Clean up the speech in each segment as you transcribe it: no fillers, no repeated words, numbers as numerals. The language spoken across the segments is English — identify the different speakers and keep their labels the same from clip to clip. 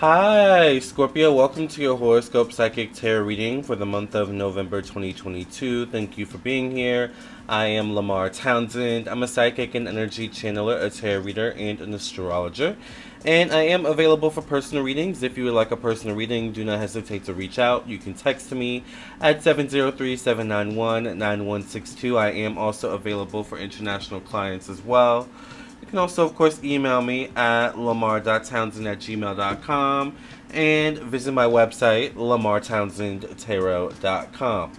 Speaker 1: Hi, Scorpio. Welcome to your horoscope psychic tarot reading for the month of November 2022. Thank you for being here. I am Lamarr Townsend. I'm a psychic and energy channeler, a tarot reader, and an astrologer. And I am available for personal readings. If you would like a personal reading, do not hesitate to reach out. You can text me at 703-791-9162. I am also available for international clients as well. You can also, of course, email me at lamarr.townsend@gmail.com and visit my website, lamarrtownsendtarot.com.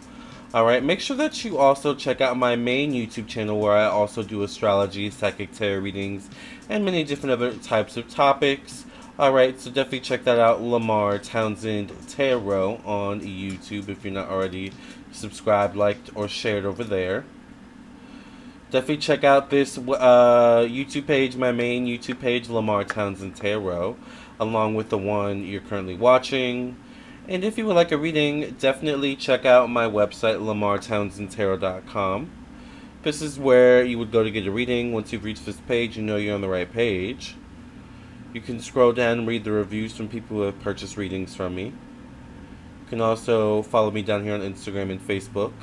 Speaker 1: Alright, make sure that you also check out my main YouTube channel where I also do astrology, psychic tarot readings, and many different other types of topics. Alright, so definitely check that out, Lamarr Townsend Tarot on YouTube if you're not already subscribed, liked, or shared over there. Definitely check out this YouTube page, my main YouTube page, Lamarr Townsend Tarot, along with the one you're currently watching. And if you would like a reading, definitely check out my website, lamarrtownsendtarot.com. This is where you would go to get a reading. Once you've reached this page, you know you're on the right page. You can scroll down and read the reviews from people who have purchased readings from me. You can also follow me down here on Instagram and Facebook.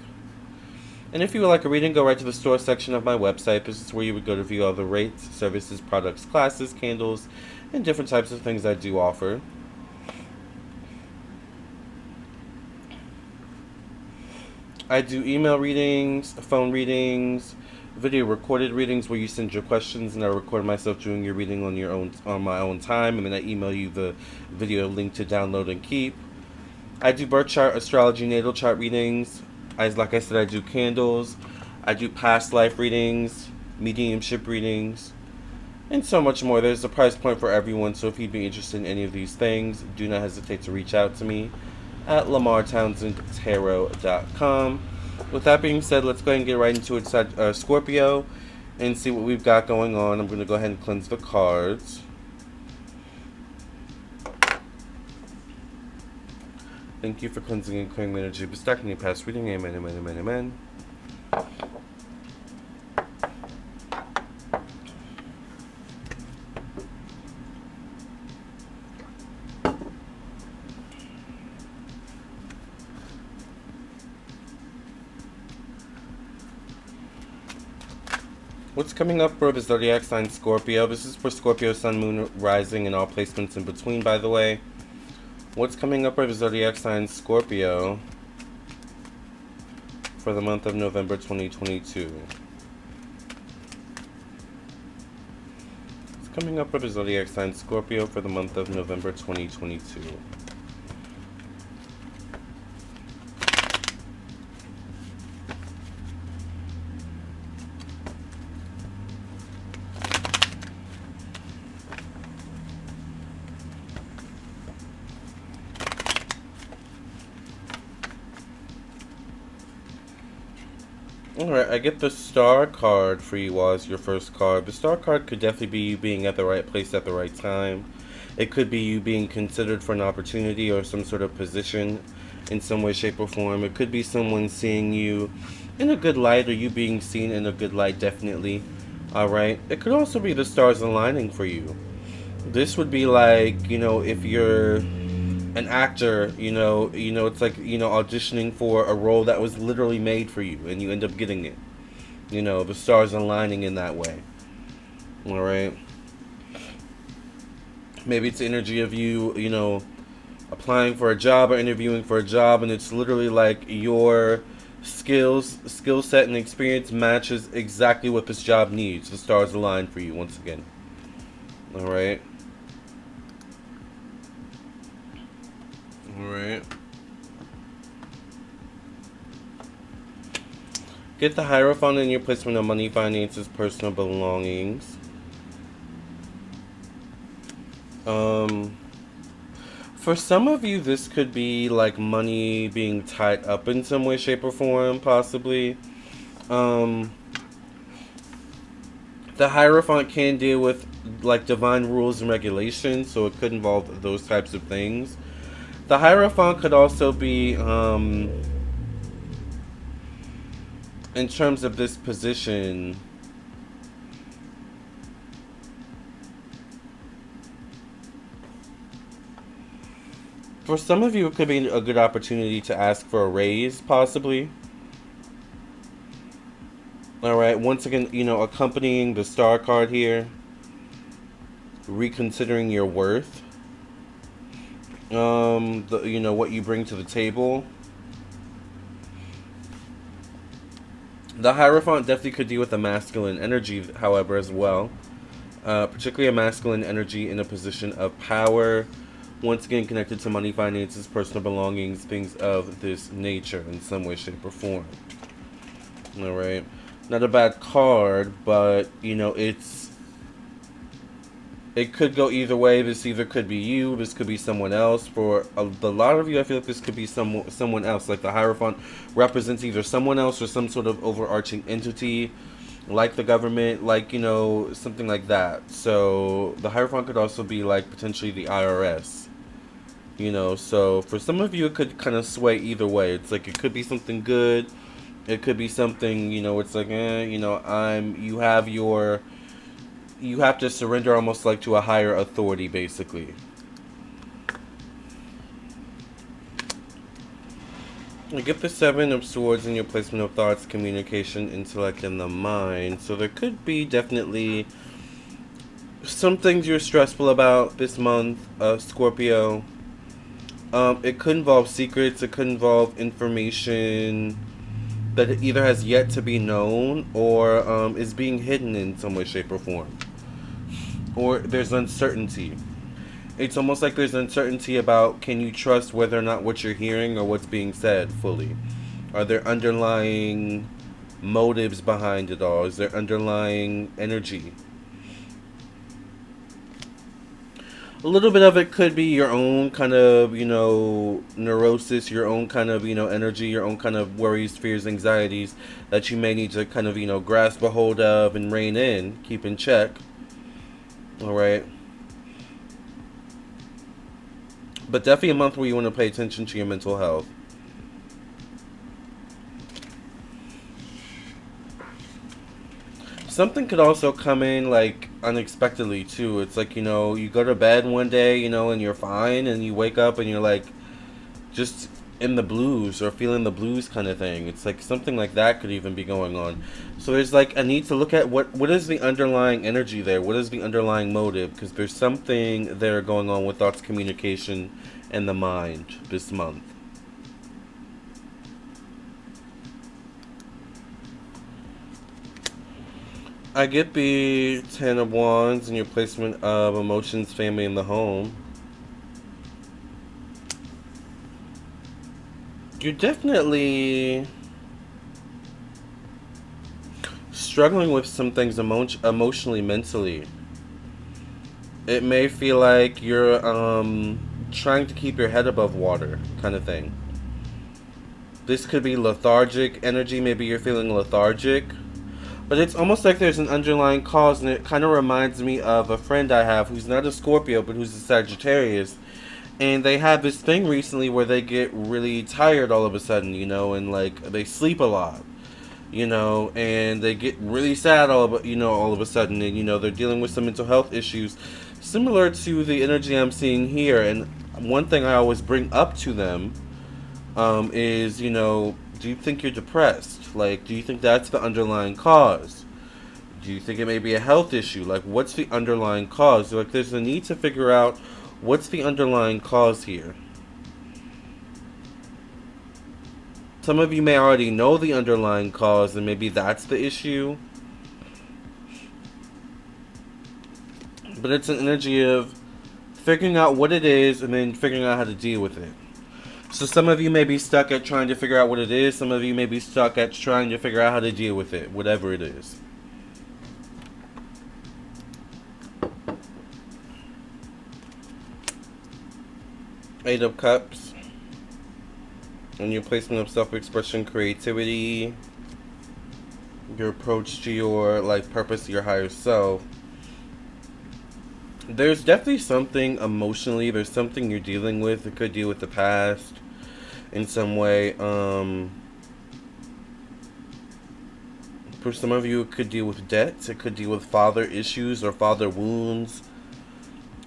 Speaker 1: And if you would like a reading, go right to the store section of my website. This is where you would go to view all the rates, services, products, classes, candles, and different types of things I do offer. I do email readings, phone readings, video recorded readings where you send your questions and I record myself doing your reading on my own time, and then I email you the video link to download and keep. I do birth chart, astrology, natal chart readings. Like I said, I do candles, I do past life readings, mediumship readings, and so much more. There's a price point for everyone, so if you'd be interested in any of these things, do not hesitate to reach out to me at lamarrtownsendtarot.com. With that being said, let's go ahead and get right into it, Scorpio, and see what we've got going on. I'm going to go ahead and cleanse the cards. Thank you for cleansing and clearing the energy of stacking your past reading. Amen, amen, amen, amen. What's coming up for the zodiac sign Scorpio? This is for Scorpio, Sun, Moon, Rising, and all placements in between, by the way. What's coming up for the zodiac sign Scorpio for the month of November 2022? What's coming up for the zodiac sign Scorpio for the month of November 2022? Alright, I get the Star card for you all as your first card. The Star card could definitely be you being at the right place at the right time. It could be you being considered for an opportunity or some sort of position in some way, shape, or form. It could be someone seeing you in a good light or you being seen in a good light, definitely. Alright, it could also be the stars aligning for you. This would be like, if you're an actor, it's like, auditioning for a role that was literally made for you and you end up getting it. The stars aligning in that way. Alright? Maybe it's the energy of you, applying for a job or interviewing for a job, and it's literally like your skill set and experience matches exactly what this job needs. The stars align for you once again. Alright? Alright. Get the Hierophant in your placement of money, finances, personal belongings. For some of you, this could be like money being tied up in some way, shape, or form, possibly. The Hierophant can deal with like divine rules and regulations, so it could involve those types of things. The Hierophant could also be, in terms of this position, For some of you, it could be a good opportunity to ask for a raise, possibly. Alright, once again, accompanying the star card here, reconsidering your worth. What you bring to the table. The Hierophant definitely could deal with a masculine energy, however, as well. Particularly a masculine energy in a position of power. Once again, connected to money, finances, personal belongings, things of this nature in some way, shape, or form. Alright. Not a bad card, but, it could go either way. This either could be you, this could be someone else. For a lot of you, I feel like this could be someone else. Like the Hierophant represents either someone else or some sort of overarching entity, like the government, like, something like that. So the Hierophant could also be like potentially the IRS. So for some of you, it could kind of sway either way. It's like it could be something good. It could be something, it's like, you have to surrender almost like to a higher authority, basically. You get the Seven of Swords in your placement of thoughts, communication, intellect, and the mind. So there could be definitely some things you're stressful about this month, Scorpio. It could involve secrets. It could involve information that either has yet to be known or is being hidden in some way, shape, or form. Or there's uncertainty. It's almost like there's uncertainty about, can you trust whether or not what you're hearing or what's being said fully? Are there underlying motives behind it all? Is there underlying energy? A little bit of it could be your own kind of, neurosis, your own kind of, energy, your own kind of worries, fears, anxieties that you may need to kind of, grasp a hold of and rein in, keep in check. Alright. But definitely a month where you want to pay attention to your mental health. Something could also come in like unexpectedly too. It's like, you go to bed one day, and you're fine, and you wake up and you're like just in the blues or feeling the blues kind of thing. It's like something like that could even be going on. So there's like a need to look at what is the underlying energy there? What is the underlying motive? Because there's something there going on with thoughts, communication, and the mind this month. I get the Ten of Wands and your placement of emotions, family, and the home. You're definitely struggling with some things emotionally, mentally. It may feel like you're trying to keep your head above water, kind of thing. This could be lethargic energy. Maybe you're feeling lethargic. But it's almost like there's an underlying cause, and it kind of reminds me of a friend I have who's not a Scorpio, but who's a Sagittarius. And they have this thing recently where they get really tired all of a sudden, and like they sleep a lot, and they get really sad all of a sudden, and they're dealing with some mental health issues similar to the energy I'm seeing here. And one thing I always bring up to them is, do you think you're depressed? Like, do you think that's the underlying cause? Do you think it may be a health issue? Like, what's the underlying cause? Like, there's a need to figure out what's the underlying cause here. Some of you may already know the underlying cause, and maybe that's the issue. But it's an energy of figuring out what it is and then figuring out how to deal with it. So some of you may be stuck at trying to figure out what it is. Some of you may be stuck at trying to figure out how to deal with it, whatever it is. Eight of Cups. And your placement of self-expression, creativity. Your approach to your purpose, your higher self. There's definitely something emotionally. There's something you're dealing with. It could deal with the past in some way. For some of you, it could deal with debts. It could deal with father issues or father wounds.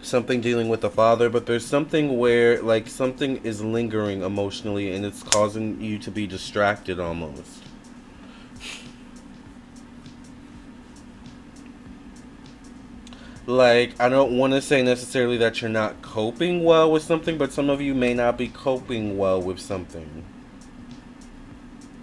Speaker 1: something dealing with the father, but there's something where like something is lingering emotionally and it's causing you to be distracted almost. Like, I don't want to say necessarily that you're not coping well with something, but some of you may not be coping well with something.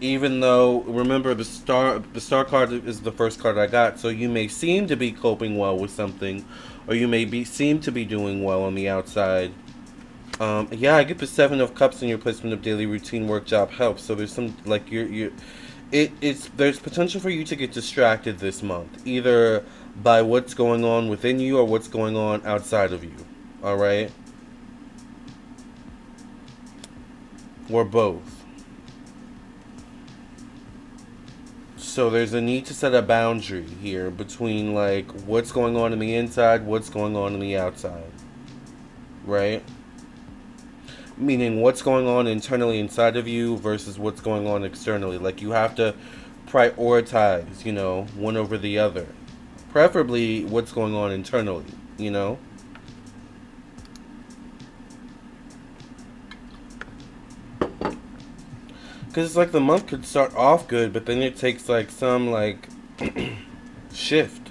Speaker 1: Even though, remember, the star card is the first card I got, so you may seem to be coping well with something, or you may be seem to be doing well on the outside. Yeah, I get the Seven of Cups in your placement of daily routine work job help. So there's some like it's there's potential for you to get distracted this month, either by what's going on within you or what's going on outside of you. All right, or both. So there's a need to set a boundary here between like what's going on in the inside, what's going on in the outside, right? Meaning what's going on internally inside of you versus what's going on externally. Like you have to prioritize, one over the other. Preferably what's going on internally, you know? Because it's like the month could start off good, but then it takes like some like shift.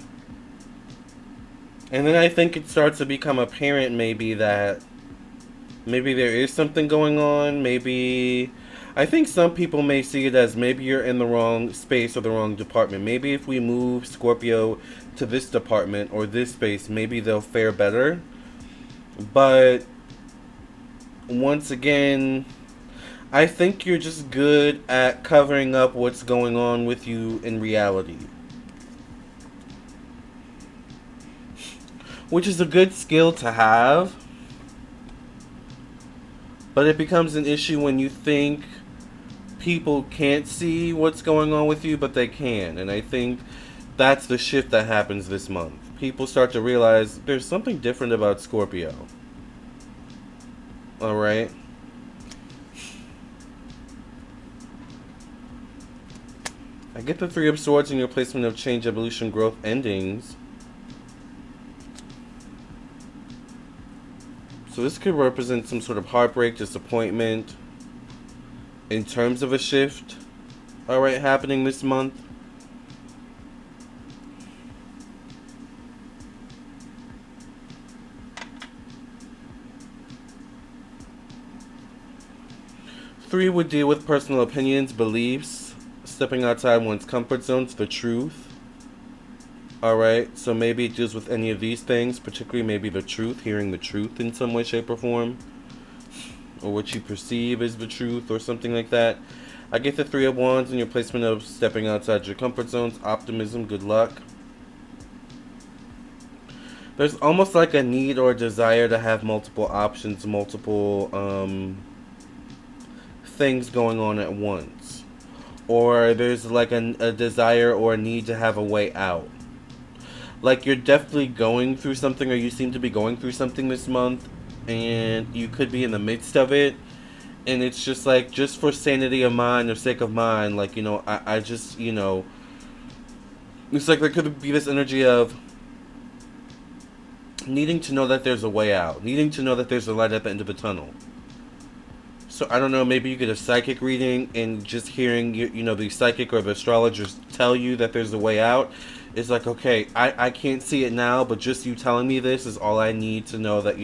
Speaker 1: And then I think it starts to become apparent maybe that maybe there is something going on. Maybe I think some people may see it as maybe you're in the wrong space or the wrong department. Maybe if we move Scorpio to this department or this space, maybe they'll fare better. But once again, I think you're just good at covering up what's going on with you in reality. Which is a good skill to have. But it becomes an issue when you think people can't see what's going on with you, but they can. And I think that's the shift that happens this month. People start to realize there's something different about Scorpio. Alright? I get the Three of Swords in your placement of change, evolution, growth, endings. So this could represent some sort of heartbreak, disappointment in terms of a shift, alright, happening this month. Three would deal with personal opinions, beliefs, stepping outside one's comfort zones, the truth. Alright, so maybe it deals with any of these things, particularly maybe the truth, hearing the truth in some way, shape, or form. Or what you perceive as the truth, or something like that. I get the Three of Wands in your placement of stepping outside your comfort zones, optimism, good luck. There's almost like a need or a desire to have multiple options, multiple things going on at once. Or there's like a desire or a need to have a way out. Like you're definitely going through something, or you seem to be going through something this month, and you could be in the midst of it, and it's just like, just for sanity of mind or sake of mind, like, I just, it's like there could be this energy of needing to know that there's a way out, needing to know that there's a light at the end of the tunnel. So I don't know, maybe you get a psychic reading and just hearing, the psychic or the astrologers tell you that there's a way out. It's like, okay, I can't see it now, but just you telling me this is all I need to know that,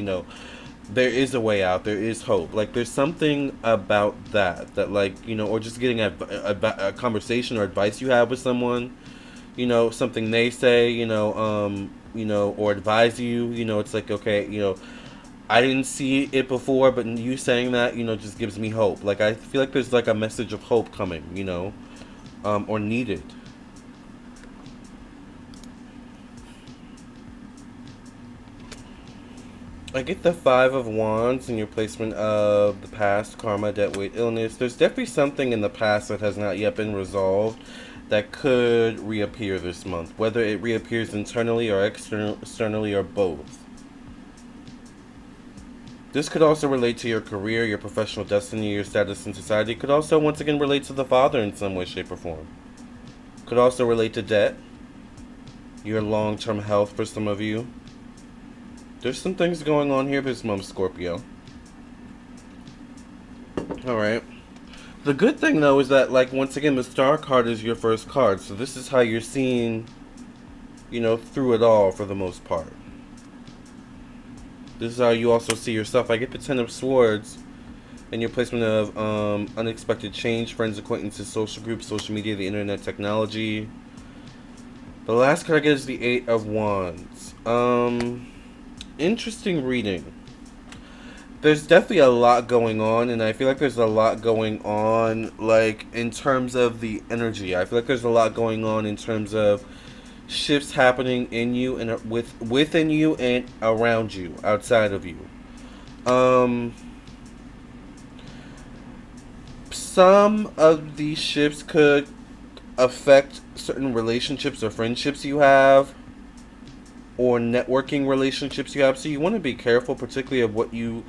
Speaker 1: there is a way out, there is hope. Like, there's something about that like, or just getting a conversation or advice you have with someone, something they say, or advise you, it's like, okay, I didn't see it before, but you saying that, just gives me hope. Like, I feel like there's like a message of hope coming, or needed. I get the Five of Wands in your placement of the past, karma, debt, weight, illness. There's definitely something in the past that has not yet been resolved that could reappear this month. Whether it reappears internally or externally or both. This could also relate to your career, your professional destiny, your status in society. It could also, once again, relate to the father in some way, shape, or form. Could also relate to debt, your long-term health for some of you. There's some things going on here this month, Scorpio. Alright. The good thing, though, is that, like, once again, the Star card is your first card. So this is how you're seeing, you know, through it all for the most part. This is how you also see yourself. I get the Ten of Swords and your placement of unexpected change, friends, acquaintances, social groups, social media, the internet, technology. The last card I get is the Eight of Wands. Interesting reading. There's definitely a lot going on, and I feel like there's a lot going on, like, in terms of the energy. I feel like there's a lot going on in terms of shifts happening in you and within you and around you, outside of you. Some of these shifts could affect certain relationships or friendships you have, or networking relationships you have. So you want to be careful, particularly of what you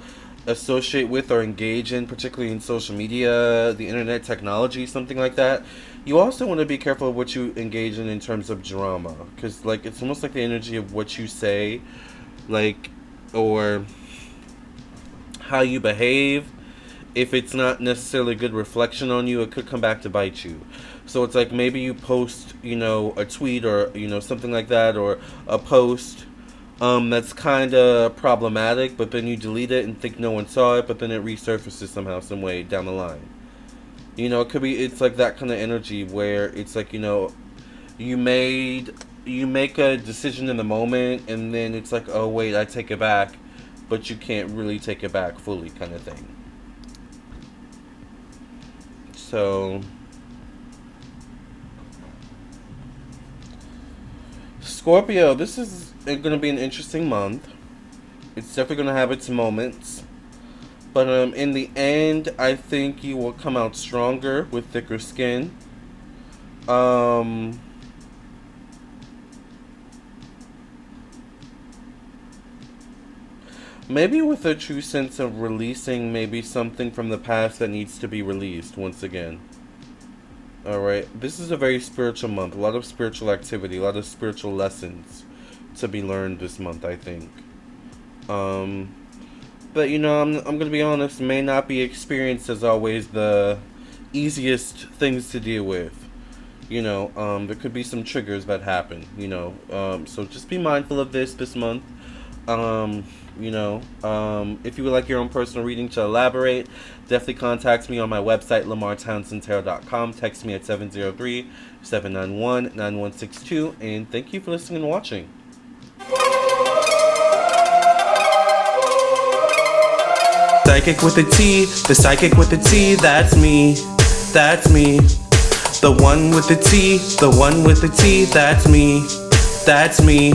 Speaker 1: associate with or engage in, particularly in social media, the internet, technology, something like that. You also want to be careful of what you engage in terms of drama, because, like, it's almost like the energy of what you say, like, or how you behave. If it's not necessarily a good reflection on you, it could come back to bite you. So it's like maybe you post, you know, a tweet or, you know, something like that, or a post that's kind of problematic, but then you delete it and think no one saw it, but then it resurfaces somehow, some way down the line. You know, it's like that kind of energy where it's like, you know, you make a decision in the moment, and then it's like, oh wait, I take it back, but you can't really take it back fully, kind of thing. So Scorpio, this is going to be an interesting month. It's definitely going to have its moments. But in the end, I think you will come out stronger with thicker skin. Maybe with a true sense of releasing maybe something from the past that needs to be released once again. Alright, this is a very spiritual month. A lot of spiritual activity, a lot of spiritual lessons to be learned this month, I think. But, you know, I'm going to be honest, may not be experienced as always the easiest things to deal with. You know, there could be some triggers that happen, you know. So just be mindful of this month. You know, if you would like your own personal reading to elaborate, definitely contact me on my website, lamarrtownsendtarot.com. Text me at 703-791-9162. And thank you for listening and watching. Psychic with a T, the psychic with the T, that's me, that's me. The one with the T, the one with the T, that's me, that's me.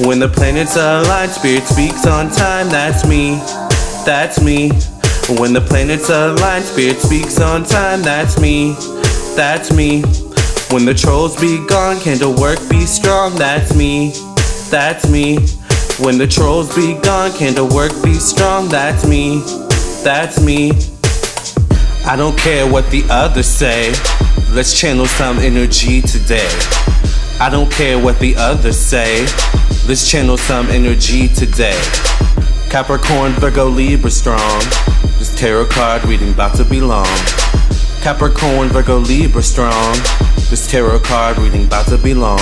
Speaker 1: When the planets align, spirit speaks on time, that's me, that's me. When the planets align, spirit speaks on time, that's me, that's me. When the trolls be gone, candle work be strong, that's me, that's me. When the trolls be gone, candle work be strong, that's me, that's me. I don't care what the others say, let's channel some energy today. I don't care what the others say, let's channel some energy today. Capricorn, Virgo, Libra strong, this tarot card reading about to be long. Capricorn, Virgo, Libra strong, this tarot card reading about to be long.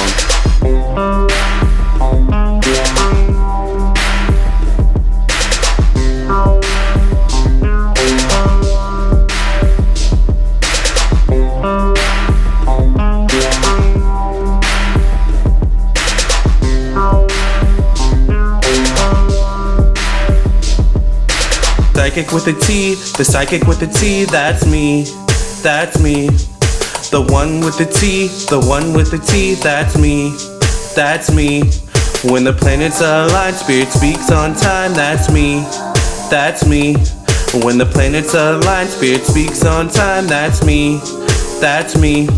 Speaker 1: Psychic with a T, the psychic with a T, that's me, that's me. The one with the T, the one with the T, that's me, that's me. When the planets align, spirit speaks on time, that's me, that's me. When the planets align, spirit speaks on time, that's me, that's me.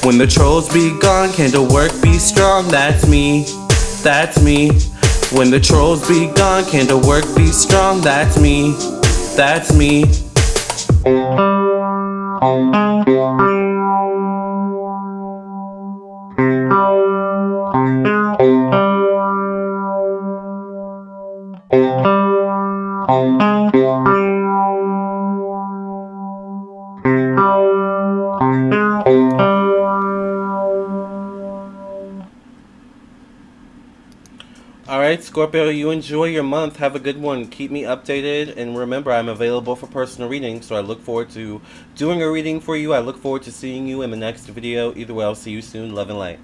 Speaker 1: When the trolls be gone, candle work be strong, that's me, that's me. When the trolls be gone, candle work be strong, that's me, that's me. Alright, Scorpio, you enjoy your month. Have a good one. Keep me updated. And remember, I'm available for personal readings, so I look forward to doing a reading for you. I look forward to seeing you in the next video. Either way, I'll see you soon. Love and light.